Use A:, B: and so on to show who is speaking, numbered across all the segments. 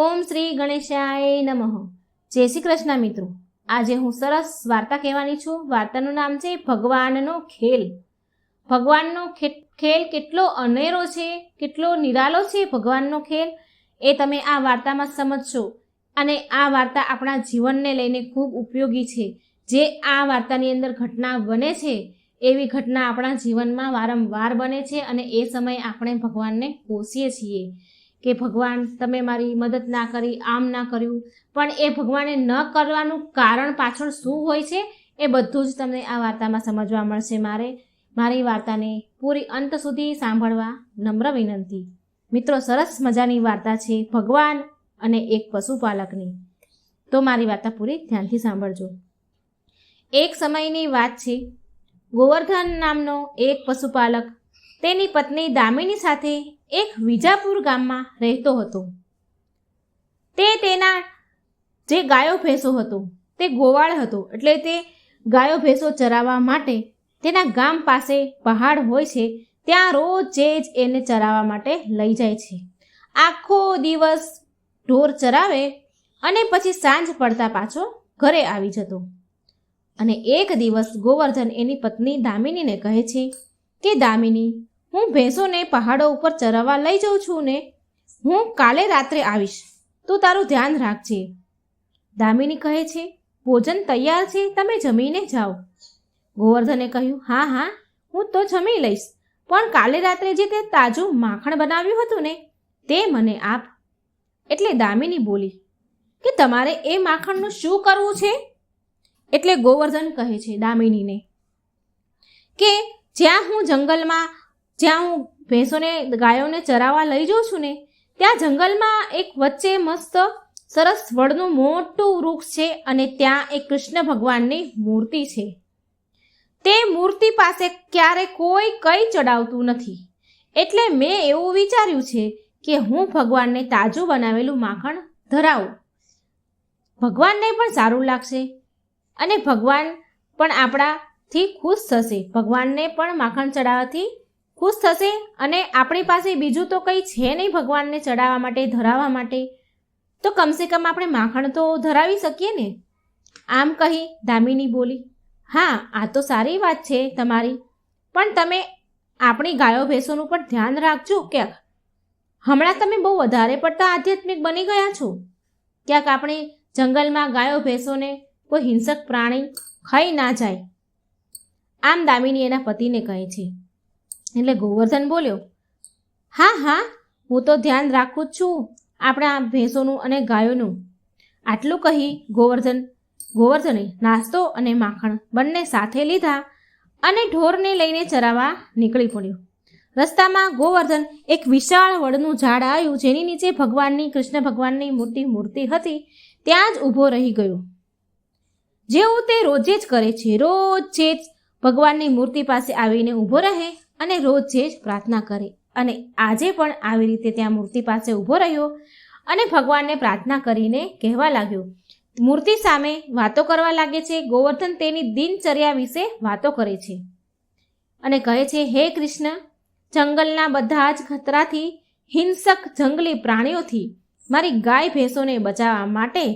A: ઓમ શ્રી ગણેશાય નમઃ। જય શ્રી કૃષ્ણ મિત્રો। આજે હું સરસ વાર્તા કહેવાની છું। વાર્તાનું નામ છે ભગવાનનો ખેલ। ભગવાનનો ખેલ કેટલો અનેરો છે, કેટલો નિરાલો છે ભગવાનનો ખેલ, એ તમે આ વાર્તામાં સમજશો। અને આ વાર્તા આપણા જીવનને લઈને ખૂબ ઉપયોગી છે। જે આ વાર્તાની અંદર ઘટના બને છે એવી ઘટના આપણા જીવનમાં વારંવાર બને છે અને એ સમયે આપણે ભગવાનને કોસીએ છીએ કે ભગવાન તમે મારી મદદ ના કરી, આમ ના કર્યું। પણ એ ભગવાને ન કરવાનું કારણ પાછળ શું હોય છે એ બધું જ તમને આ વાર્તામાં સમજવા મળશે। મારી વાર્તાને પૂરી અંત સુધી સાંભળવા નમ્ર વિનંતી। મિત્રો, સરસ મજાની વાર્તા છે ભગવાન અને એક પશુપાલકની। તો મારી વાર્તા પૂરી ધ્યાનથી સાંભળજો। એક સમયની વાત છે। ગોવર્ધન નામનો એક પશુપાલક તેની પત્ની દામિની સાથે એક વિજાપુર ગામમાં રહેતો હતો। તે તેના જે ગાયો ભેંસો હતો તે ગોવાળ હતો, એટલે તે ગાયો ભેંસો ચરાવવા માટે તેના ગામ પાસે પહાડ હોય છે ત્યાં રોજે જ એને ચરાવવા માટે લઈ જાય છે। આખો દિવસ ઢોર ચરાવે અને પછી સાંજ પડતા પાછો ઘરે આવી જતો। અને એક દિવસ ગોવર્ધન એની પત્ની દામિનીને કહે છે કે દામિની, હું ભેંસોને પહાડો ઉપર ચરાવવા લઈ જાઉં છું ને, હું કાલે રાત્રે આવીશ, તું તારું ધ્યાન રાખજે। દામિની કહે છે, ભોજન તૈયાર છે, તમે જમીને જાઓ। ગોવર્ધને કહ્યું, હા હા, હું તો જમી લઈશ, પણ કાલે રાત્રે જે તે તાજું માખણ બનાવ્યું હતું ને તે મને આપ। એટલે દામિની બોલી કે તમારે એ માખણનું શું કરવું છે? એટલે ગોવર્ધન કહે છે દામિનીને કે જ્યાં હું જંગલમાં, જ્યાં હું ભેંસોને ગાયોને ચરાવવા લઈ જાઉં છું ને ત્યાં જંગલમાં એક વચ્ચે મસ્ત સરસ વડનું મોટું વૃક્ષ છે અને ત્યાં એક કૃષ્ણ ભગવાનની મૂર્તિ છે। તે મૂર્તિ પાસે ક્યારે કોઈ કંઈ ચડાવતું નથી, એટલે મેં એવું વિચાર્યું છે કે હું ભગવાનને તાજું બનાવેલું માખણ ધરાવું। ભગવાનને પણ સારું લાગશે અને ભગવાન પણ આપણાથી ખુશ થશે। ભગવાનને પણ માખણ ચડાવવાથી ખુશ થશે અને આપણી પાસે બીજું તો કંઈ છે નહીં ભગવાનને ચડાવવા માટે, ધરાવવા માટે, તો કમસે કમ આપણે માખણ તો ધરાવી શકીએ ને। આમ કહી દામિની બોલી, હા, આ તો સારી વાત છે તમારી, પણ તમે આપણી ગાયો ભેંસોનું પણ ધ્યાન રાખજો। ક્યાંક હમણાં તમે બહુ વધારે પડતા આધ્યાત્મિક બની ગયા છો। ક્યાંક આપણી જંગલમાં ગાયો ભેંસોને કોઈ હિંસક પ્રાણી ખાઈ ના જાય। આમ દામિની એના પતિને કહે છે। એટલે ગોવર્ધન બોલ્યો, હા હા, હું તો ધ્યાન રાખું જ છું આપણા ભેંસોનું અને ગાયોનું। આટલું કહી ગોવર્ધને નાસ્તો અને માખણ બંને સાથે લીધા અને ઢોરને લઈને ચરાવવા નીકળી પડ્યો। રસ્તામાં ગોવર્ધન એક વિશાળ વડનું ઝાડ આવ્યું જેની નીચે ભગવાનની, કૃષ્ણ ભગવાનની મોટી મૂર્તિ હતી, ત્યાં જ ઊભો રહી ગયો। જેવું તે રોજે જ કરે છે, રોજે જ ભગવાનની મૂર્તિ પાસે આવીને ઊભો રહે અને રોજે જ પ્રાર્થના કરે। અને આજે પણ આવી રીતે ત્યાં મૂર્તિ પાસે ઊભો રહ્યો અને ભગવાનને પ્રાર્થના કરીને કહેવા લાગ્યો, મૂર્તિ સામે વાતો કરવા લાગે છે। ગોવર્ધન તેની દિનચર્યા વિશે વાતો કરે છે અને કહે છે, હે કૃષ્ણ, જંગલના બધા જ ખતરાથી, હિંસક જંગલી પ્રાણીઓથી મારી ગાય ભેંસોને બચાવવા માટે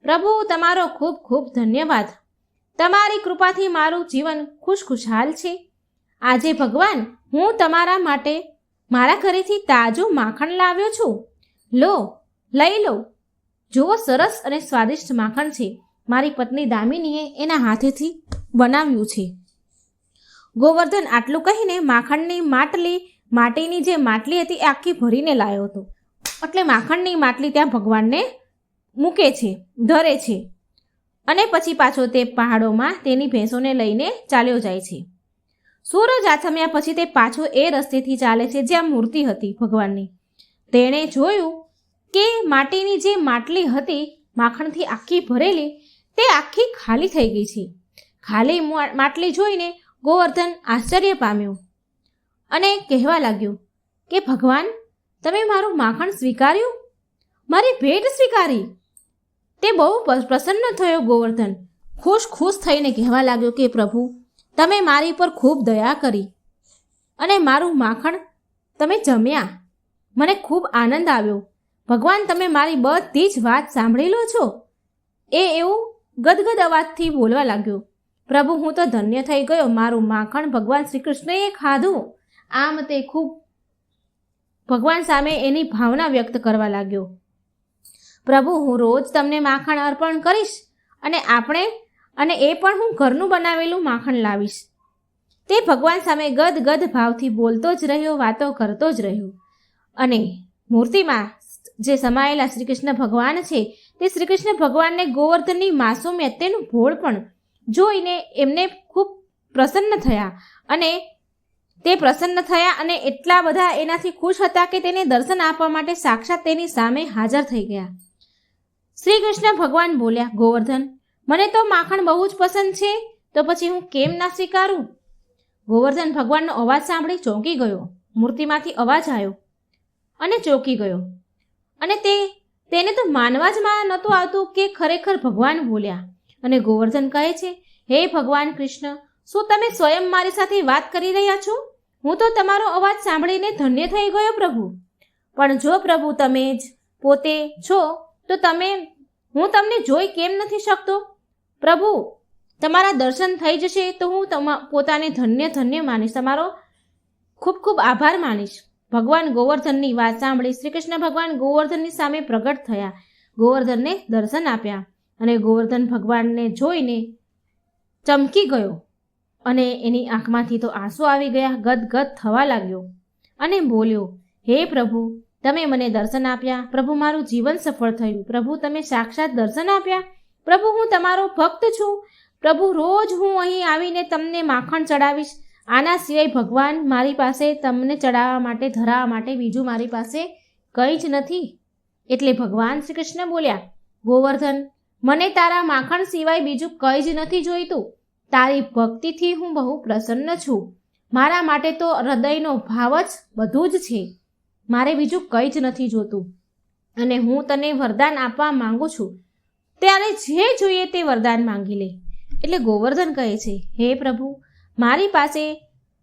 A: પ્રભુ તમારો ખૂબ ખૂબ ધન્યવાદ। તમારી કૃપાથી મારું જીવન ખુશખુશાલ છે। આજે ભગવાન, હું તમારા માટે મારા ઘરેથી તાજું માખણ લાવ્યો છું, લો, લઈ લો। જુઓ, સરસ અને સ્વાદિષ્ટ માખણ છે, મારી પત્ની દામિનીએ એના હાથેથી બનાવ્યું છે। ગોવર્ધન આટલું કહીને માખણની માટીની જે માટલી હતી એ આખી ભરીને લાવ્યો હતો। એટલે માખણની માટલી ત્યાં ભગવાનને મૂકે છે, ધરે છે અને પછી પાછો તે પહાડોમાં તેની ભેંસોને લઈને ચાલ્યો જાય છે। સૂરજ આથમ્યા પછી તે પાછો એ રસ્તેથી ચાલે છે જ્યાં મૂર્તિ હતી ભગવાનની। તેણે જોયું કે માટીની જે માટલી હતી માખણથી આખી ભરેલી, તે આખી ખાલી થઈ ગઈ છે। ખાલી માટલી જોઈને ગોવર્ધન આશ્ચર્ય પામ્યો અને કહેવા લાગ્યો કે ભગવાન, તમે મારું માખણ સ્વીકાર્યું, મારી ભેટ સ્વીકારી। તે બહુ પ્રસન્ન થયો ગોવર્ધન, ખુશ થઈને કહેવા લાગ્યો કે પ્રભુ, તમે મારી પર ખૂબ દયા કરી અને મારું માખણ તમે જમ્યા, મને ખૂબ આનંદ આવ્યો, ભગવાન તમે મારી બધી જ વાત સાંભળી લો છો? એ એવું ગદગદ અવાજથી બોલવા લાગ્યો. પ્રભુ, હું તો ધન્ય થઈ ગયો, મારું માખણ ભગવાન શ્રી કૃષ્ણએ ખાધું. આમ તે ખૂબ ભગવાન સામે એની ભાવના વ્યક્ત કરવા લાગ્યો. પ્રભુ, હું રોજ તમને માખણ અર્પણ કરીશ અને એ પણ હું ઘરનું બનાવેલું માખણ લાવીશ. તે ભગવાન સામે ગદગદ ભાવથી બોલતો જ રહ્યો, વાતો કરતો જ રહ્યો. અને મૂર્તિમાં જે સમાયેલા શ્રી કૃષ્ણ ભગવાન છે તે શ્રી કૃષ્ણ ભગવાનને ગોવર્ધનની માસુમિયત, તેનું ભોળપણ જોઈને એમને ખૂબ પ્રસન્ન થયા અને એટલા બધા એનાથી ખુશ હતા કે તેને દર્શન આપવા માટે સાક્ષાત તેની સામે હાજર થઈ ગયા. શ્રી કૃષ્ણ ભગવાન બોલ્યા, ગોવર્ધન, મને તો માખણ બહુ જ પસંદ છે, તો પછી હું કેમ ના સ્વીકારું? ગોવર્ધન ભગવાનનો અવાજ સાંભળી ચોંકી ગયો. મૂર્તિમાંથી અવાજ આવ્યો અને ચોંકી ગયો. અને તેને તો માનવા જ નહોતું આવતું કે ખરેખર ભગવાન બોલ્યા. અને ગોવર્ધન કહે છે, હે ભગવાન કૃષ્ણ, શું તમે સ્વયં મારી સાથે વાત કરી રહ્યા છો? હું તો તમારો અવાજ સાંભળીને ધન્ય થઈ ગયો પ્રભુ. પણ જો પ્રભુ તમે જ પોતે છો તો હું તમને જોઈ કેમ નથી શકતો? પ્રભુ, તમારા દર્શન થઈ જશે તો હું પોતાને ધન્ય માનીશ, તમારો ખૂબ ખૂબ આભાર માનીશ. ભગવાન ગોવર્ધનની વાત સાંભળી શ્રી કૃષ્ણ ભગવાન ગોવર્ધનની સામે પ્રગટ થયા, ગોવર્ધનને દર્શન આપ્યા અને ગોવર્ધન ભગવાનને જોઈને ચમકી ગયો અને એની આંખમાંથી તો આંસુ આવી ગયા, ગદગદ થવા લાગ્યો અને બોલ્યો, હે પ્રભુ, તમે મને દર્શન આપ્યા. પ્રભુ, મારું જીવન સફળ થયું. પ્રભુ, તમે સાક્ષાત દર્શન આપ્યા. પ્રભુ, હું તમારો ભક્ત છું. પ્રભુ, રોજ હું અહીં આવીને તમને માખણ ચડાવીશ. આના સિવાય ભગવાન મારી પાસે તમને ચડાવવા માટે, ધરાવવા માટે બીજું મારી પાસે કંઈ જ નથી. એટલે ભગવાન શ્રી કૃષ્ણ બોલ્યા, ગોવર્ધન, મને તારા માખણ સિવાય બીજું કંઈ જ નથી જોઈતું. તારી ભક્તિથી હું બહુ પ્રસન્ન છું. મારા માટે તો હૃદયનો ભાવ જ બધું જ છે. મારે બીજું કંઈ જ નથી જોતું. અને હું તને વરદાન આપવા માંગુ છું. ત્યારે જે જોઈએ તે વરદાન માંગી લે. એટલે ગોવર્ધન કહે છે, હે પ્રભુ, મારી પાસે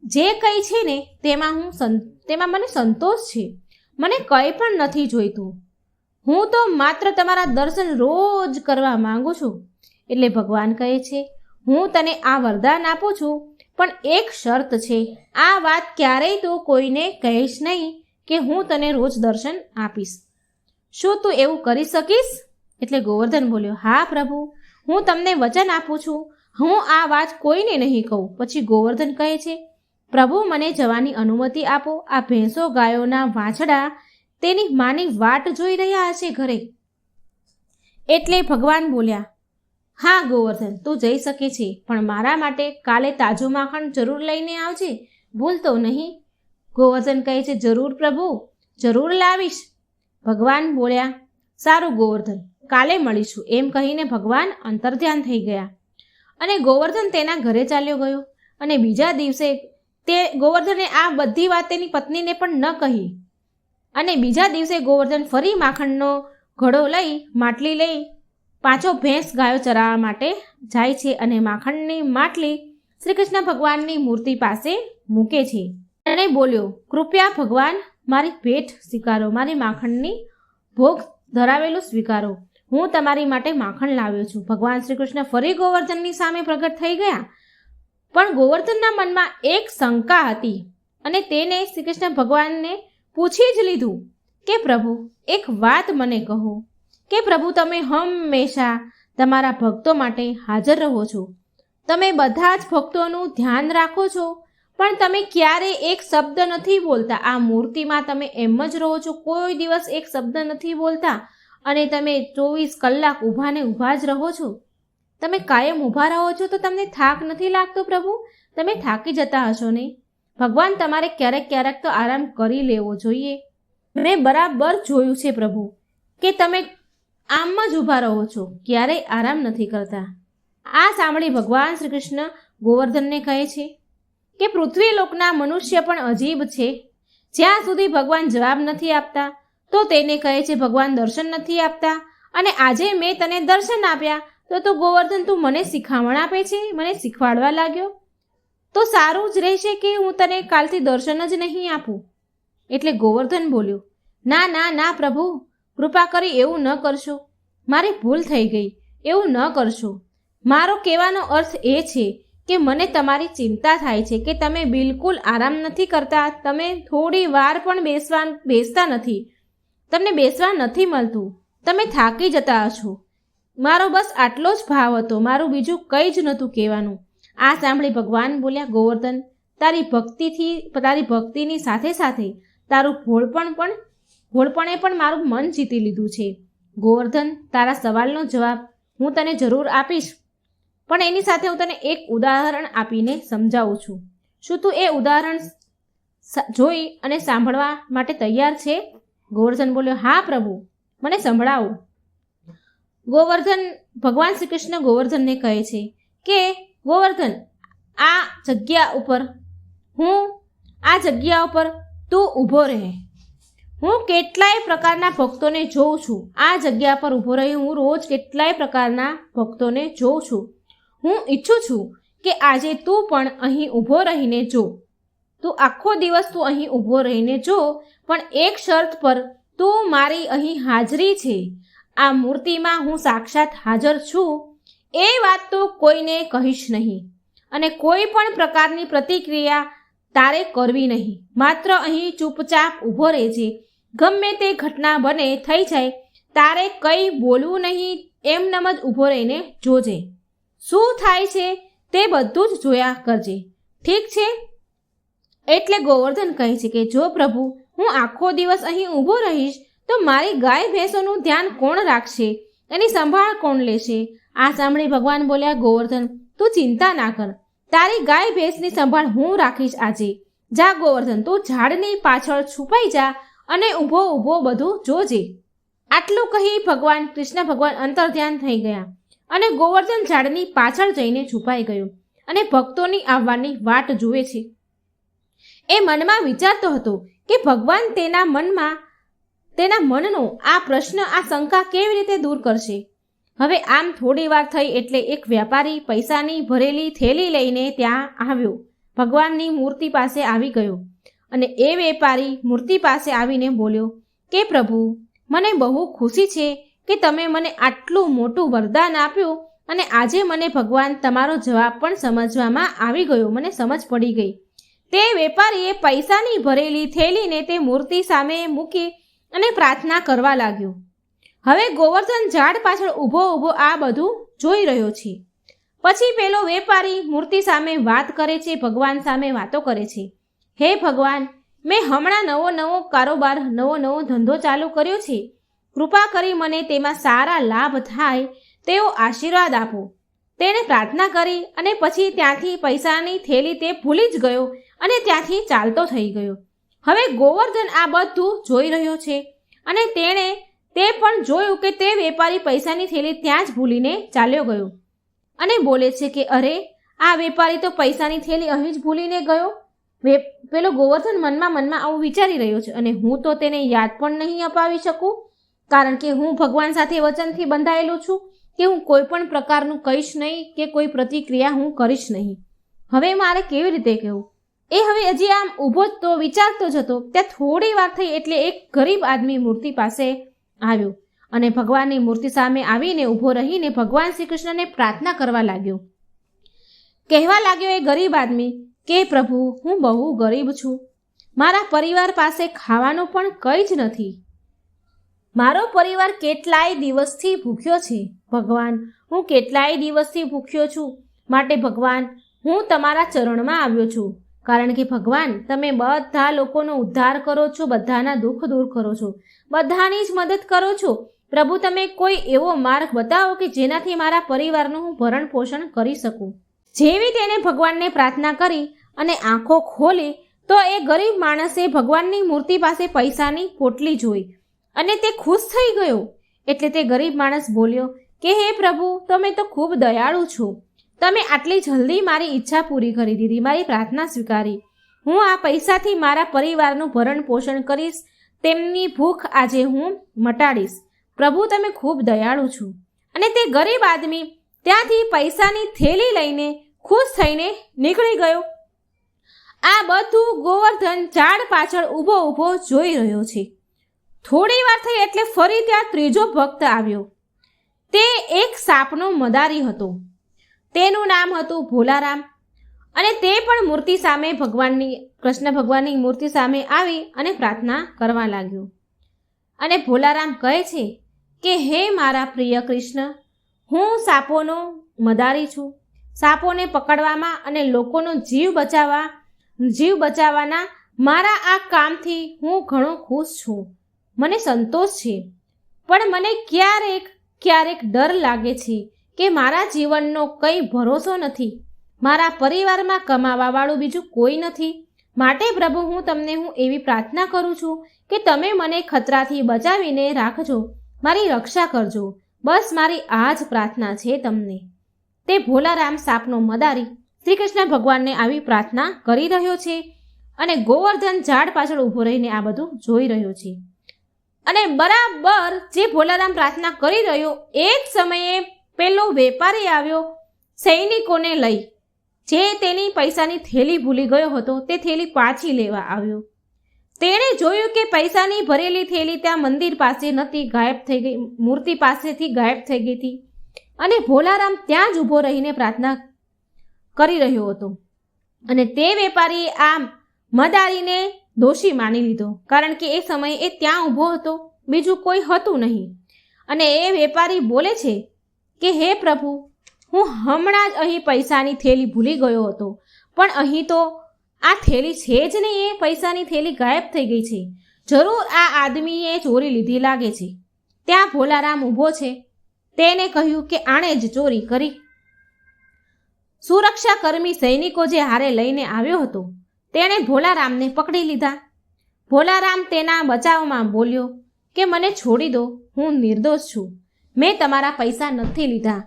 A: જે કંઈ છે ને તેમાં મને સંતોષ છે. મને કંઈ પણ નથી જોઈતું. હું તો માત્ર તમારા દર્શન રોજ કરવા માંગુ છું. એટલે ભગવાન કહે છે, હું તને આ વરદાન આપું છું, પણ એક શરત છે. આ વાત ક્યારેય તું કોઈને કહીશ નહીં કે હું તને રોજ દર્શન આપીશ. શું તું એવું કરી શકીશ? એટલે ગોવર્ધન બોલ્યો, હા પ્રભુ, હું તમને વચન આપું છું, હું આ વાત કોઈને નહીં કહું. પછી ગોવર્ધન કહે છે, પ્રભુ, મને જવાની અનુમતિ આપો. આ ભેંસો ગાયોના વાછડા તેની માની વાટ જોઈ રહ્યા હશે ઘરે. એટલે ભગવાન બોલ્યા, હા ગોવર્ધન, તું જઈ શકે છે, પણ મારા માટે કાલે તાજું માખણ જરૂર લઈને આવજે, ભૂલતો નહીં. ગોવર્ધન કહે છે, જરૂર પ્રભુ, જરૂર લાવીશ. ભગવાન બોલ્યા, સારું ગોવર્ધન, કાલે મળીશું. એમ કહીને ભગવાન અંતર્ધ્યાન થઈ ગયા અને ગોવર્ધન તેના ઘરે ચાલ્યો ગયો. અને બીજા દિવસે ગોવર્ધને આ બધી વાત તેની પત્નીને પણ ન કહી. અને બીજા દિવસે ગોવર્ધન ફરી માખણનો ઘડો માટલી લઈ પાછો ભેંસ ગાયો ચરાવવા માટે જાય છે અને માખણની માટલી શ્રી કૃષ્ણ ભગવાનની મૂર્તિ પાસે મૂકે છે અને બોલ્યો, કૃપયા ભગવાન, મારી ભેટ સ્વીકારો, મારી માખણની ભોગ ધરાવેલું સ્વીકારો. હું તમારી માટે માખણ લાવ્યો છું. ભગવાન શ્રી કૃષ્ણ ફરી ગોવર્ધનની સામે પ્રગટ થઈ ગયા. પણ ગોવર્ધનના મનમાં એક શંકા હતી અને તેને શ્રી કૃષ્ણ ભગવાનને પૂછી જ લીધું કે પ્રભુ, એક વાત મને કહો કે પ્રભુ, તમે હંમેશા તમારા ભક્તો માટે હાજર રહો છો. તમે બધા જ ભક્તોનું ધ્યાન રાખો છો, પણ તમે ક્યારેય એક શબ્દ નથી બોલતા. આ મૂર્તિમાં તમે એમ જ રહો છો, કોઈ દિવસ એક શબ્દ નથી બોલતા અને તમે 24 કલાક ઊભા જ રહો છો. તમે કાયમ ઊભા રહો છો તો તમને થાક નથી લાગતો પ્રભુ? તમે થાકી જતા હશો નહીં? ભગવાન, તમારે ક્યારેક તો આરામ કરી લેવો જોઈએ. મેં બરાબર જોયું છે પ્રભુ કે તમે આમ જ ઊભા રહો છો, ક્યારેય આરામ નથી કરતા. આ સાંભળી ભગવાન શ્રી કૃષ્ણ ગોવર્ધનને કહે છે કે પૃથ્વી લોકના મનુષ્ય પણ અજીબ છે. જ્યાં સુધી ભગવાન જવાબ નથી આપતા તો તેને કહે છે ભગવાન દર્શન નથી આપતા. અને આજે મેં તને દર્શન આપ્યા તો ગોવર્ધન, તું મને શિખામણ આપે છે, મને શીખવાડવા લાગ્યો. તો સારું જ રહેશે કે હું તને કાલથી દર્શન જ નહીં આપું. એટલે ગોવર્ધન બોલ્યો, ના ના ના પ્રભુ, કૃપા કરી એવું ન કરશો. મારી ભૂલ થઈ ગઈ, એવું ન કરશો. મારો કહેવાનો અર્થ એ છે કે મને તમારી ચિંતા થાય છે કે તમે બિલકુલ આરામ નથી કરતા, તમે થોડી વાર પણ બેસતા નથી, તમને બેસવા નથી મળતું, તમે થાકી જતા છો. મારો બસ આટલો જ ભાવ હતો, મારું બીજું કંઈ જ નહોતું કહેવાનું. આ સાંભળી ભગવાન બોલ્યા, ગોવર્ધન, તારી ભક્તિની સાથે સાથે તારું ભોળપણે પણ મારું મન જીતી લીધું છે. ગોવર્ધન, તારા સવાલનો જવાબ હું તને જરૂર આપીશ, પણ એની સાથે હું તને એક ઉદાહરણ આપીને સમજાવું છું. શું તું એ ઉદાહરણ જોઈ અને સાંભળવા માટે તૈયાર છે? ગોવર્ધન બોલ્યો, હા પ્રભુ, મને સંભળાવો. ભગવાન શ્રી કૃષ્ણ ગોવર્ધનને કહે છે કે ગોવર્ધન, આ જગ્યા ઉપર તું ઊભો રહે. હું કેટલાય પ્રકારના ભક્તોને જોઉં છું. આ જગ્યા પર ઊભો રહી હું રોજ કેટલાય પ્રકારના ભક્તોને જોઉં છું. હું ઈચ્છું છું કે આજે તું પણ અહીં ઊભો રહીને જો. તું આખો દિવસ તું અહીં ઊભો રહીને જો, પણ એક શરત પર, તું મારી અહીં હાજરી છે, આ મૂર્તિમાં હું સાક્ષાત હાજર છું, એ વાત તું કોઈને કહીશ નહીં અને કોઈ પણ પ્રકારની પ્રતિક્રિયા તારે કરવી નહીં. માત્ર અહીં ચૂપચાપ ઊભો રહેજે. ગમે તે ઘટના બને થઈ જાય, તારે કંઈ બોલવું નહીં, એમનેમ જ ઊભો રહીને જોજે. શું થાય છે તે બધું જ જોયા કરજે, ઠીક છે? એટલે ગોવર્ધન કહે છે કે જો પ્રભુ, હું આખો દિવસ અહીં ઊભો રહીશ તો મારી ગાય ભેંસોનું ધ્યાન કોણ રાખશે, એની સંભાળ કોણ લેશે? આ સાંભળી ભગવાન બોલ્યા, ગોવર્ધન, તું ચિંતા ના કર, તારી ગાય ભેંસની સંભાળ હું રાખીશ આજે. જા ગોવર્ધન, તું ઝાડની પાછળ છુપાઈ જા અને ઊભો બધું જોજે. આટલું કહી કૃષ્ણ ભગવાન અંતર્ધ્યાન થઈ ગયા અને ગોવર્ધન ઝાડની પાછળ જઈને છુપાઈ ગયો અને ભક્તોની આવવાની વાટ જુએ છે. એ મનમાં વિચારતો હતો કે ભગવાન તેના મનનો આ પ્રશ્ન, આ શંકા કેવી રીતે દૂર કરશે. હવે આમ થોડી વાર થઈ એટલે એક વ્યાપારી પૈસાની ભરેલી થેલી લઈને ત્યાં આવ્યો, ભગવાનની મૂર્તિ પાસે આવી ગયો અને એ વેપારી મૂર્તિ પાસે આવીને બોલ્યો કે પ્રભુ, મને બહુ ખુશી છે કે તમે મને આટલું મોટું વરદાન આપ્યું અને આજે મને ભગવાન તમારો જવાબ પણ સમજવામાં આવી ગયો, મને સમજ પડી ગઈ. તે વેપારીએ પૈસાની ભરેલી થેલીને તે મૂર્તિ સામે મૂકી અને પ્રાર્થના કરવા લાગ્યો. હવે ગોવર્ધન ઝાડ પાછળ ઊભો આ બધું જોઈ રહ્યો છે. પછી પેલો વેપારી મૂર્તિ સામે વાત કરે છે, ભગવાન સામે વાતો કરે છે. હે ભગવાન, મેં હમણાં નવો કારોબાર, નવો ધંધો ચાલુ કર્યો છે. કૃપા કરી મને તેમાં સારા લાભ થાય તેવો આશીર્વાદ આપો. તેણે પ્રાર્થના કરી અને પછી ત્યાંથી પૈસાની થેલી તે ભૂલી જ ગયો અને ત્યાંથી ચાલતો થઈ ગયો. હવે ગોવર્ધન આ બધું જોઈ રહ્યો છે અને તેણે તે પણ જોયું કે તે વેપારી પૈસાની થેલી ત્યાં જ ભૂલીને ચાલ્યો ગયો અને બોલે છે કે અરે, આ વેપારી તો પૈસાની થેલી અહીં જ ભૂલીને ગયો. પેલો ગોવર્ધન મનમાં આવું વિચારી રહ્યો છે અને હું તો તેને યાદ પણ નહીં અપાવી શકું, કારણ કે હું ભગવાન સાથે વચનથી બંધાયેલું છું કે હું કોઈ પણ પ્રકારનું કહીશ નહીં કે કોઈ પ્રતિક્રિયા હું કરીશ નહીં. હવે મારે કેવી રીતે કહેવું? એ હવે હજી આમ ઊભો તો વિચારતો જ હતો. ત્યાં થોડી વાર થઈ એટલે એક ગરીબ આદમી મૂર્તિ પાસે આવ્યો અને ભગવાનની મૂર્તિ સામે આવીને ઊભો રહીને ભગવાન શ્રી કૃષ્ણને પ્રાર્થના કરવા લાગ્યો. કહેવા લાગ્યો એ ગરીબ આદમી કે પ્રભુ, હું બહુ ગરીબ છું, મારા પરિવાર પાસે ખાવાનું પણ કંઈ જ નથી, મારો પરિવાર કેટલાય દિવસથી ભૂખ્યો છે. ભગવાન, હું કેટલાય દિવસથી ભૂખ્યો છું, માટે ભગવાન, હું તમારા ચરણમાં આવ્યો છું, કારણ કે ભગવાન, તમે બધા લોકોનો ઉદ્ધાર કરો છો, બધાના દુઃખ દૂર કરો છો, બધાની જ મદદ કરો છો. પ્રભુ, તમે કોઈ એવો માર્ગ બતાવો કે જેનાથી મારા પરિવારનું હું ભરણ પોષણ કરી શકું. જેવી તેને ભગવાનને પ્રાર્થના કરી અને આંખો ખોલી તો એ ગરીબ માણસે ભગવાનની મૂર્તિ પાસે પૈસાની પોટલી જોઈ અને તે ખુશ થઈ ગયો. એટલે તે ગરીબ માણસ બોલ્યો કે હે પ્રભુ, તમે તો ખૂબ દયાળુ છો, તમે આટલી જલ્દી મારી ઈચ્છા પૂરી કરી દીધી, મારી પ્રાર્થના સ્વીકારી. હું આ પૈસાથી મારા પરિવારનું ભરણ પોષણ કરીશ, તેમની ભૂખ આજે હું મટાડીશ. પ્રભુ, તમે ખૂબ દયાળુ છો. અને તે ગરીબ આદમી ત્યાંથી પૈસાની થેલી લઈને ખુશ થઈને નીકળી ગયો. આ બધું ગોવર્ધન ઝાડ પાછળ ઊભો જોઈ રહ્યો છે. થોડી વાર થઈ એટલે ફરી ત્યાં ત્રીજો ભક્ત આવ્યો. તે એક સાપનો મદારી હતો. તેનું નામ હતું ભોલારામ અને તે પણ મૂર્તિ સામે કૃષ્ણ ભગવાનની મૂર્તિ સામે આવી અને પ્રાર્થના કરવા લાગ્યો. અને ભોલારામ કહે છે કે હે મારા પ્રિય કૃષ્ણ, હું સાપોનો મદારી છું. સાપોને પકડવામાં અને લોકોનો જીવ બચાવવાના મારા આ કામથી હું ઘણો ખુશ છું. મને સંતોષ છે, પણ મને ક્યારેક ડર લાગે છે કે મારા જીવનનો કંઈ ભરોસો નથી. મારા પરિવારમાં કમાવાવાળું બીજું કોઈ નથી. માટે પ્રભુ, હું એવી પ્રાર્થના કરું છું કે તમે મને ખતરાથી બચાવીને રાખજો, મારી રક્ષા કરજો. બસ મારી આ જ પ્રાર્થના છે તમને. તે ભોલારામ સાપનો મદારી શ્રી કૃષ્ણ ભગવાનને આવી પ્રાર્થના કરી રહ્યો છે અને ગોવર્ધન ઝાડ પાછળ ઊભો રહીને આ બધું જોઈ રહ્યો છે. અને બરાબર જે ભોલારામ પ્રાર્થના કરી રહ્યો એ જ સમયે પેલો વેપારી આવ્યો સૈનિકોને લઈ. જે તેની પૈસાની થેલી ભૂલી ગયો હતો તે થેલી પાછી લેવા આવ્યો. તેણે જોયું કે પૈસાની ભરેલી થેલી ત્યાં મંદિર પાસે નહોતી, ગાયબ થઈ ગઈ, મૂર્તિ પાસેથી ગાયબ થઈ ગઈ હતી. અને ભોલારામ ત્યાં જ ઊભો રહીને પ્રાર્થના કરી રહ્યો હતો. અને તે વેપારીએ આ મદારીને દોષી માની લીધો, કારણ કે એ સમયે એ ત્યાં ઊભો હતો, બીજું કોઈ હતું નહીં. અને એ વેપારી બોલે છે કે હે પ્રભુ, હું હમણાં જ અહીં પૈસાની થેલી ભૂલી ગયો હતો, પણ અહીં તો આ થેલી છે જ નહીં. એ પૈસાની થેલી ગાયબ થઈ ગઈ છે. જરૂર આ આદમીએ ચોરી લીધી લાગે છે. ત્યાં ભોલારામ ઊભો છે. તેને કહ્યું કે આણે જ ચોરી કરી. સુરક્ષા કર્મી સૈનિકો જે હારે લઈને આવ્યો હતો તેણે ભોલારામને પકડી લીધા. ભોલારામ તેના બચાવમાં બોલ્યો કે મને છોડી દો, હું નિર્દોષ છું. મેં તમારા પૈસા નથી લીધા.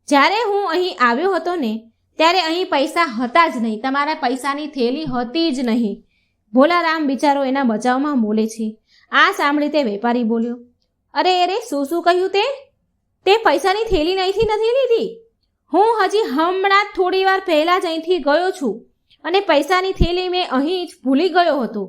A: જ્યારે હું અહીં આવ્યો હતો ને ત્યારે અહીં પૈસા હતા જ નહીં, તમારા પૈસાની થેલી હતી જ નહીં. ભોલારામ બિચારો એના બચાવમાં બોલે છે. આ સાંભળી તે વેપારી બોલ્યો, અરે શું કહ્યું તે પૈસાની થેલી અહીંથી નથી લીધી. હું હજી હમણાં જ થોડી વાર પહેલાં જ અહીંથી ગયો છું અને પૈસાની થેલી મેં અહીં જ ભૂલી ગયો હતો.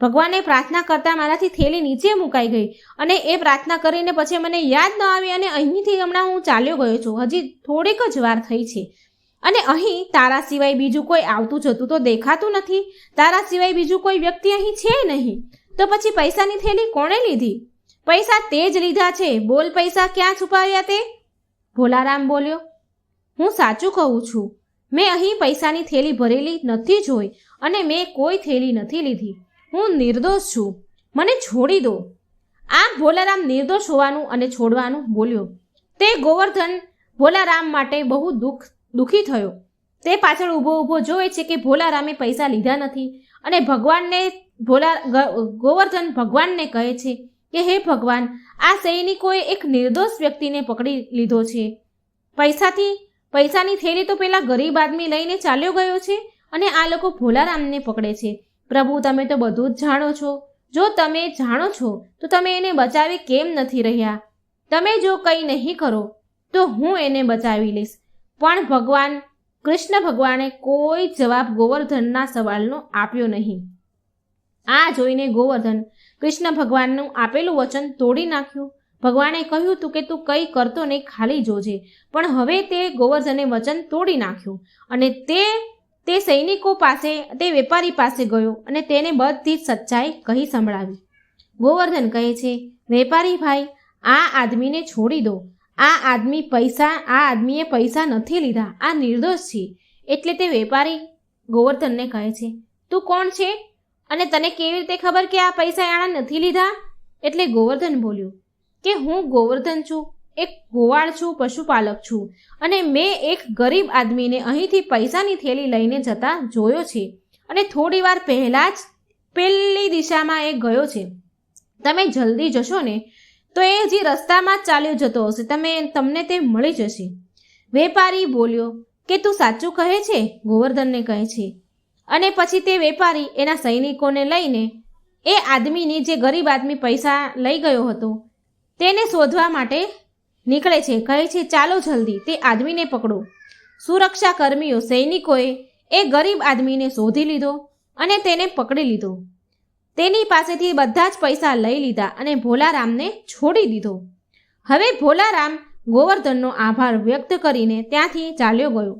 A: ભગવાનને પ્રાર્થના કરતાં મારાથી થેલી નીચે મુકાઈ ગઈ અને એ પ્રાર્થના કરીને પછી મને યાદ ન આવી અને અહીંથી હમણાં હું ચાલ્યો ગયો છું. હજી થોડીક જ વાર થઈ છે અને અહીં તારા સિવાય બીજું કોઈ આવતું જતું તો દેખાતું નથી. તારા સિવાય બીજું કોઈ વ્યક્તિ અહીં છે નહીં. તો પછી પૈસાની થેલી કોણે લીધી? પૈસા તે જ લીધા છે. બોલ, પૈસા ક્યાં છુપાવ્યા તે? ભોલારામ બોલ્યો, હું સાચું કહું છું. મેં અહીં પૈસાની થેલી ભરેલી નથી જોઈ અને મેં કોઈ થેલી નથી લીધી. હું નિર્દોષ છું. મને છોડી દો. આમ ભોલારામ નિર્દોષ હોવાનું અને છોડવાનું બોલ્યો. તે ગોવર્ધન ભોલારામ માટે બહુ દુઃખી થયો. તે પાછળ ઊભો જોવે છે કે ભોલારામે પૈસા લીધા નથી અને ગોવર્ધન ભગવાનને કહે છે કે હે ભગવાન, આ સૈનિકોએ એક નિર્દોષ વ્યક્તિને પકડી લીધો છે. પૈસાની થેલી તો પેલા ગરીબ આદમી લઈને ચાલ્યો ગયો છે અને આ લોકો ભોલારામને પકડે છે. પ્રભુ, તમે તો બધું જ જાણો છો. જો તમે જાણો છો તો તમે એને બચાવી કેમ નથી રહ્યા? તમે જો કંઈ નહીં કરો તો હું એને બચાવી લઈશ. પણ કૃષ્ણ ભગવાને કોઈ જવાબ ગોવર્ધનના સવાલનો આપ્યો નહીં. આ જોઈને ગોવર્ધન કૃષ્ણ ભગવાનનું આપેલું વચન તોડી નાખ્યું. ભગવાને કહ્યું હતું કે તું કંઈ કરતો નહીં, ખાલી જોજે. પણ હવે તે ગોવર્ધને વચન તોડી નાખ્યું અને તે સૈનિકો પાસે, તે વેપારી પાસે ગયો અને તેને બધી જ સચ્ચાઈ કહી સંભળાવી. ગોવર્ધન કહે છે, વેપારી ભાઈ, આ આદમીને છોડી દો. આ આદમીએ પૈસા નથી લીધા. આ નિર્દોષ છે. એટલે તે વેપારી ગોવર્ધનને કહે છે, તું કોણ છે અને તને કેવી રીતે ખબર કે આ પૈસા આણે નથી લીધા? એટલે ગોવર્ધન બોલ્યો કે હું ગોવર્ધન છું, એક ગોવાળ છું, પશુપાલક છું અને મેં એક ગરીબ આદમીને અહીંથી પૈસાની થેલી લઈને જતા જોયો છે અને થોડી વાર પહેલાં જ પેલી દિશામાં એ ગયો છે. તમે જલ્દી જશો ને તો એ હજી રસ્તામાં જ ચાલ્યો જતો હશે, તમને તે મળી જશે. વેપારી બોલ્યો કે તું સાચું કહે છે? ગોવર્ધનને કહે છે. અને પછી તે વેપારી એના સૈનિકોને લઈને એ આદમીની, જે ગરીબ આદમી પૈસા લઈ ગયો હતો, તેને શોધવા માટે નીકળે છે. કહે છે, ચાલો જલ્દી તે આદમીને પકડો. સુરક્ષા કર્મીઓ, સૈનિકોએ એ ગરીબ આદમીને શોધી લીધો અને તેને પકડી લીધો. તેની પાસેથી બધા જ પૈસા લઈ લીધા અને ભોલારામને છોડી દીધો. હવે ભોલારામ ગોવર્ધનનો આભાર વ્યક્ત કરીને ત્યાંથી ચાલ્યો ગયો.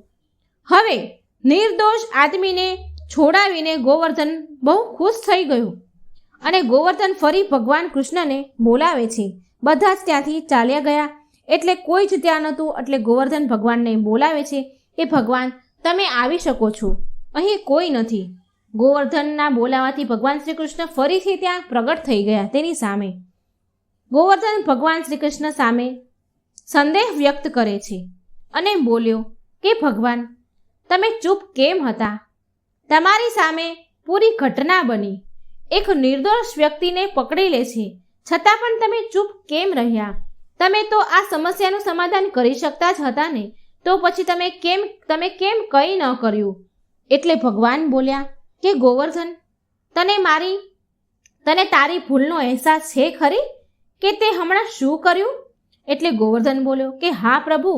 A: હવે નિર્દોષ આદમીને છોડાવીને ગોવર્ધન બહુ ખુશ થઈ ગયો અને ગોવર્ધન ફરી ભગવાન કૃષ્ણને બોલાવે છે. બધા જ ત્યાંથી ચાલ્યા ગયા એટલે કોઈ જ ત્યાં નહોતું. એટલે ગોવર્ધન ભગવાનને બોલાવે છે કે ભગવાન તમે આવી શકો છો, અહીં કોઈ નથી. ગોવર્ધનના બોલાવાથી ભગવાન શ્રી કૃષ્ણ ફરીથી ત્યાં પ્રગટ થઈ ગયા તેની સામે. ગોવર્ધન ભગવાન શ્રી કૃષ્ણ સામે સંદેહ વ્યક્ત કરે છે અને બોલ્યો કે ભગવાન તમે ચૂપ કેમ હતા? તમારી સામે પૂરી ઘટના બની. એક નિર્દોષ વ્યક્તિને પકડી લે છે છતાં પણ તમે ચૂપ કેમ રહ્યા? તમે તો આ સમસ્યાનું સમાધાન કરી શકતા જ હતા ને, તો પછી તમે કેમ કંઈ ન કર્યું? એટલે ભગવાન બોલ્યા કે ગોવર્ધન તને તારી ભૂલનો અહેસાસ છે ખરી કે તે હમણાં શું કર્યું? એટલે ગોવર્ધન બોલ્યો કે હા પ્રભુ,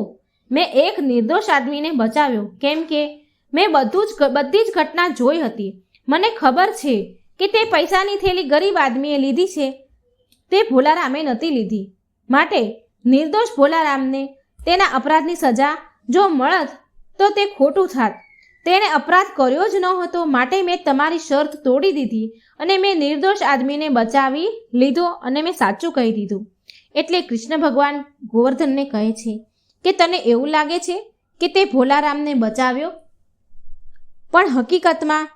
A: મેં એક નિર્દોષ આદમીને બચાવ્યો, કેમ કે મેં બધી જ ઘટના જોઈ હતી. મને ખબર છે કે તે પૈસાની થેલી ગરીબ આદમીએ લીધી છે, તે ભોલારામે નહોતી લીધી. માટે નિર્દોષ ભોલારામને તેના અપરાધની સજા જો મળત તો તે ખોટું થાત. તેણે અપરાધ કર્યો જ ન હતો, માટે મેં તમારી શરત તોડી દીધી અને મેં નિર્દોષ આદમીને બચાવી લીધો અને મેં સાચું કહી દીધું. એટલે કૃષ્ણ ભગવાન ગોવર્ધનને કહે છે કે તને એવું લાગે છે કે તે ભોલારામને બચાવ્યો, પણ હકીકતમાં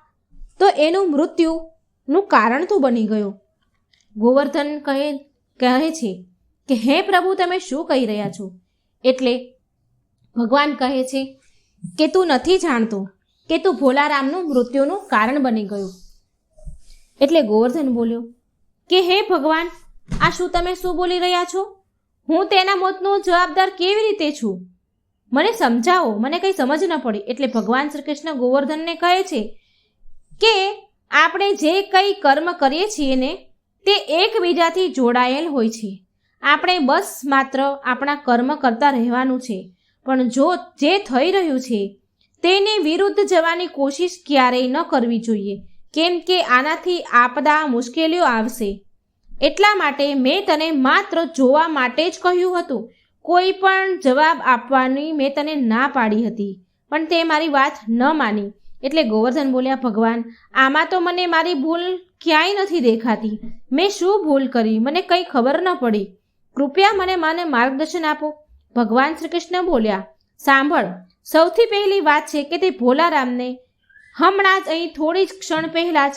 A: તો એનું મૃત્યુનું કારણ તું બની ગયો. ગોવર્ધન કહે છે કે હે પ્રભુ તમે શું કહી રહ્યા છો? એટલે ભગવાન કહે છે કે તું નથી જાણતો કે તું ભોલારામનું મૃત્યુનું કારણ બની ગયું. એટલે ગોવર્ધન બોલ્યો કે હે ભગવાન આ તમે શું બોલી રહ્યા છો? હું તેના મોતનો જવાબદાર કેવી રીતે છું? મને સમજાવો, મને કંઈ સમજ ન પડી. એટલે ભગવાન શ્રી કૃષ્ણ ગોવર્ધનને કહે છે કે આપણે જે કંઈ કર્મ કરીએ છીએ ને તે એકબીજાથી જોડાયેલ હોય છે. આપણે બસ માત્ર આપણા કર્મ કરતા રહેવાનું છે, પણ જો જે થઈ રહ્યું છે તેની વિરુદ્ધ જવાની કોશિશ ક્યારેય ન કરવી જોઈએ, કેમ કે આનાથી આપદા મુશ્કેલીઓ આવશે. એટલા માટે મેં તને માત્ર જોવા માટે જ કહ્યું હતું. કોઈ પણ જવાબ આપવાની મેં તને ના પાડી હતી, પણ તે મારી વાત ન માની. એટલે ગોવર્ધન બોલ્યા ભગવાન આમાં તો મને મારી ભૂલ ક્યાંય નથી દેખાતી. મેં શું ભૂલ કરી? મને કંઈ ખબર ન પડી. કૃપયા મને માર્ગદર્શન આપો. ભગવાન શ્રી કૃષ્ણ બોલ્યા સાંભળ, સૌથી પહેલી વાત છે કે તે ભોલારામને હમણાં જ અહીં થોડી જ ક્ષણ પહેલાં જ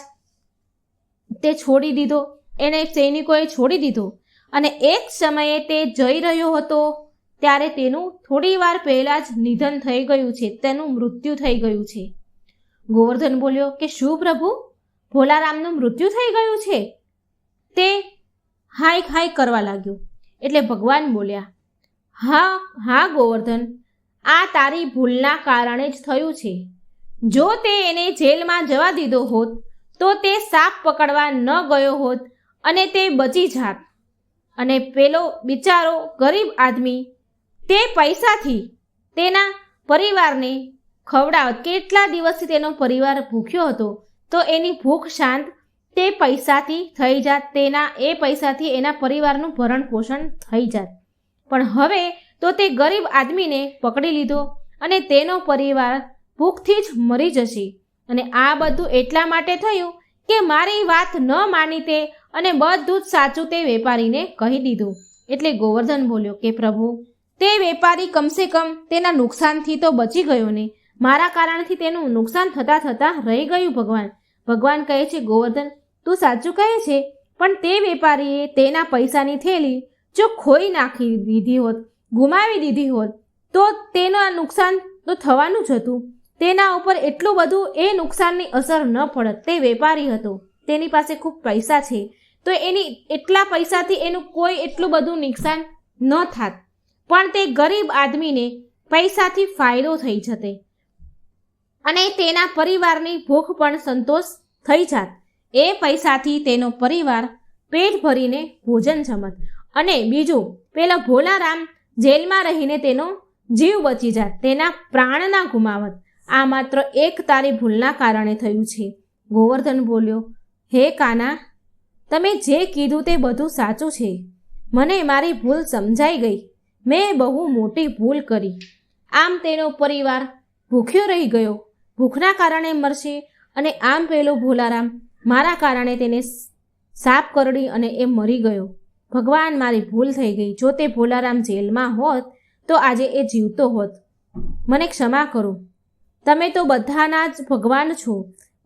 A: તે છોડી દીધો. એને સૈનિકોએ છોડી દીધો અને એક સમયે તે જઈ રહ્યો હતો ત્યારે તેનું થોડી વાર પહેલાં જ નિધન થઈ ગયું છે, તેનું મૃત્યુ થઈ ગયું છે. ગોવર્ધન બોલ્યો કે શું પ્રભુ, ભોલારામનું મૃત્યુ થઈ ગયું છે? તે હાય કરવા લાગ્યો. એટલે ભગવાન બોલ્યા હા ગોવર્ધન, આ તારી ભૂલના કારણે જ થયું છે. જો તે એને જેલમાં જવા દીધો હોત તો તે સાપ પકડવા ન ગયો હોત અને તે બચી જાત, અને પેલો બિચારો ગરીબ આદમી તે પૈસાથી તેના પરિવારને ખવડાવત. કેટલા દિવસથી તેનો પરિવાર ભૂખ્યો હતો, તો એની ભૂખ શાંત તે પૈસાથી થઈ જાત. એ પૈસાથી એના પરિવારનું ભરણ પોષણ થઈ જાત. પણ હવે તો તે ગરીબ આદમીને પકડી લીધો અને તેનો પરિવાર ભૂખથી જ મરી જશે. અને આ બધું એટલા માટે થયું કે મારી વાત ન માની તે અને બધું જ સાચું તે વેપારીને કહી દીધું. એટલે ગોવર્ધન બોલ્યો કે પ્રભુ, તે વેપારી કમસે કમ તેના નુકસાનથી તો બચી ગયો ને, મારા કારણથી તેનું નુકસાન થતાં રહી ગયું. ભગવાન કહે છે ગોવર્ધન તું સાચું કહે છે, પણ તે વેપારીએ તેના પૈસાની થેલી જો ખોઈ નાખી દીધી હોત, ગુમાવી દીધી હોત, તો તેનું નુકસાન તો થવાનું જ હતું. તેના ઉપર એટલું બધું એ નુકસાનની અસર ન પડત. તે વેપારી હતો, તેની પાસે ખૂબ પૈસા છે, તો એની એટલા પૈસાથી એનું કોઈ એટલું બધું નુકસાન ન થાત. પણ તે ગરીબ આદમીને પૈસાથી ફાયદો થઈ જતે અને તેના પરિવારની ભૂખ પણ સંતોષ થઈ જાત. એ પૈસાથી તેનો પરિવાર પેટ ભરીને ભોજન જમત. અને બીજું, પેલા ભોલારામ જેલમાં રહીને તેનો જીવ બચી જાત, તેના પ્રાણ ના ગુમાવત. આ માત્ર એક તારી ભૂલના કારણે થયું છે. ગોવર્ધન બોલ્યો હે કાના, તમે જે કીધું તે બધું સાચું છે. મને મારી ભૂલ સમજાઈ ગઈ. મેં બહુ મોટી ભૂલ કરી. આમ તેનો પરિવાર ભૂખ્યો રહી ગયો, ભૂખના કારણે મરશે, અને આમ પેલો ભોલારામ મારા કારણે તેને સાપ કરડી અને એ મરી ગયો. ભગવાન, મારી ભૂલ થઈ ગઈ. જો તે ભોલારામ જેલમાં હોત તો આજે એ જીવતો હોત. મને ક્ષમા કરો. તમે તો બધાના જ ભગવાન છો,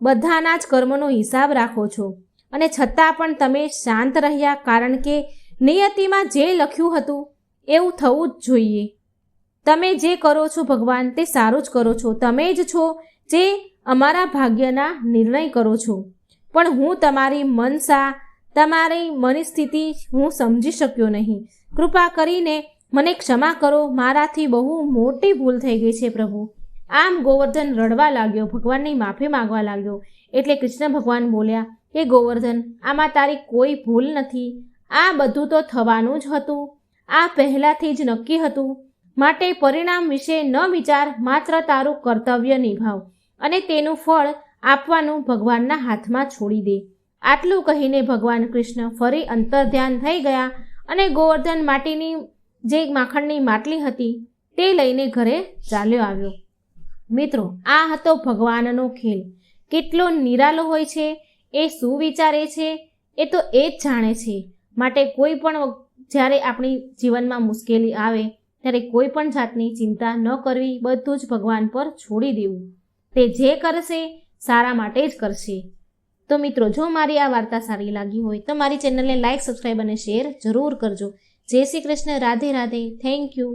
A: બધાના જ કર્મનો હિસાબ રાખો છો, અને છતાં પણ તમે શાંત રહ્યા, કારણ કે નિયતિમાં જે લખ્યું હતું એવું થવું જ જોઈએ. તમે જે કરો છો ભગવાન, તે સારું જ કરો છો. તમે જ છો જે અમારા ભાગ્યના નિર્ણય કરો છો. પણ હું તમારી મનસા, તમારી મનસ્થિતિ હું સમજી શક્યો નહીં. કૃપા કરીને મને ક્ષમા કરો. મારાથી બહુ મોટી ભૂલ થઈ ગઈ છે પ્રભુ. આમ ગોવર્ધન રડવા લાગ્યો, ભગવાનની માફી માંગવા લાગ્યો. એટલે કૃષ્ણ ભગવાન બોલ્યા કે ગોવર્ધન, આમાં તારી કોઈ ભૂલ નથી. આ બધું તો થવાનું જ હતું. આ પહેલાંથી જ નક્કી હતું. માટે પરિણામ વિશે ન વિચાર, માત્ર તારું કર્તવ્ય નિભાવ અને તેનું ફળ આપવાનું ભગવાનના હાથમાં છોડી દે. આટલું કહીને ભગવાન કૃષ્ણ ફરી અંતર્ધ્યાન થઈ ગયા અને ગોવર્ધન માટીની જે માખણની માટલી હતી તે લઈને ઘરે ચાલ્યો આવ્યો. મિત્રો, આ હતો ભગવાનનો ખેલ. કેટલો નિરાલો હોય છે, એ શું વિચારે છે એ તો એ જ જાણે છે. માટે કોઈ પણ જ્યારે આપણી જીવનમાં મુશ્કેલી આવે ત્યારે કોઈ પણ જાતની ચિંતા ન કરવી, બધું જ ભગવાન પર છોડી દેવું. તે જે કરશે સારા માટે જ કરશે. તો મિત્રો, જો મારી આ વાર્તા સારી લાગી હોય તો મારી ચેનલને લાઇક, સબસ્ક્રાઈબ અને શેર જરૂર કરજો. જય શ્રી કૃષ્ણ. રાધે રાધે. Thank you.